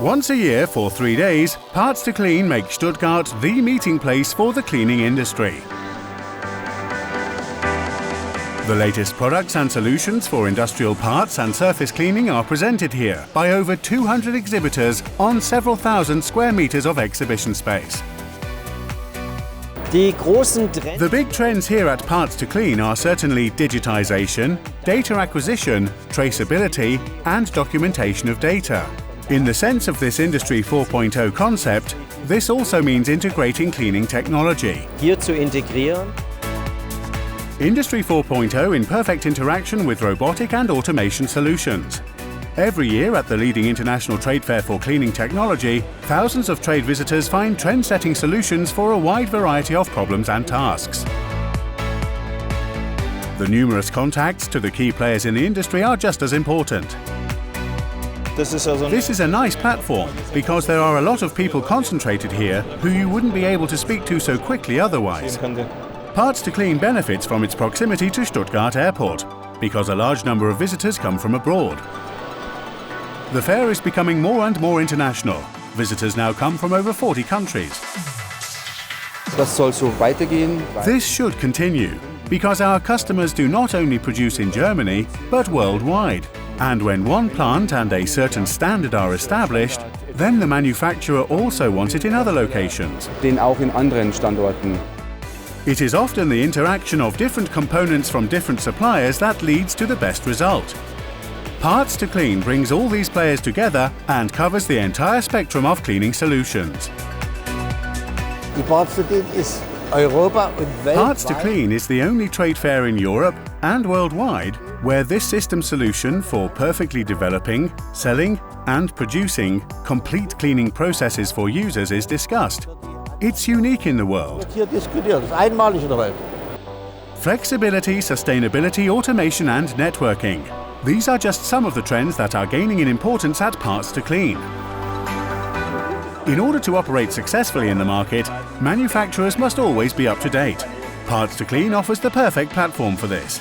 Once a year for 3 days, Parts2clean makes Stuttgart the meeting place for the cleaning industry. The latest products and solutions for industrial parts and surface cleaning are presented here by over 200 exhibitors on several thousand square meters of exhibition space. The big trends here at Parts2clean are certainly digitization, data acquisition, traceability, and documentation of data. In the sense of this Industry 4.0 concept, this also means integrating cleaning technology. Industry 4.0 in perfect interaction with robotic and automation solutions. Every year at the leading international trade fair for cleaning technology, thousands of trade visitors find trend-setting solutions for a wide variety of problems and tasks. The numerous contacts to the key players in the industry are just as important. This is a nice platform because there are a lot of people concentrated here who you wouldn't be able to speak to so quickly otherwise. Parts2clean benefits from its proximity to Stuttgart Airport because a large number of visitors come from abroad. The fair is becoming more and more international. Visitors now come from over 40 countries. This should continue because our customers do not only produce in Germany but worldwide. And when one plant and a certain standard are established, then the manufacturer also wants it in other locations. It is often the interaction of different components from different suppliers that leads to the best result. Parts2clean brings all these players together and covers the entire spectrum of cleaning solutions. Parts2clean is the only trade fair in Europe and worldwide where this system solution for perfectly developing, selling and producing complete cleaning processes for users is discussed. It's unique in the world. Flexibility, sustainability, automation and networking. These are just some of the trends that are gaining in importance at Parts2clean. In order to operate successfully in the market, manufacturers must always be up to date. Parts2clean offers the perfect platform for this.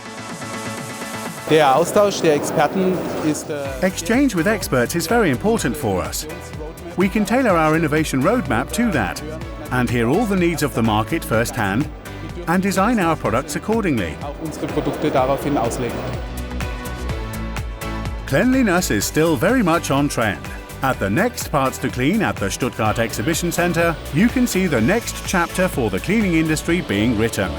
Exchange with experts is very important for us. We can tailor our innovation roadmap to that and hear all the needs of the market firsthand and design our products accordingly. Cleanliness is still very much on trend. At the next Parts2clean at the Stuttgart Exhibition Center, you can see the next chapter for the cleaning industry being written.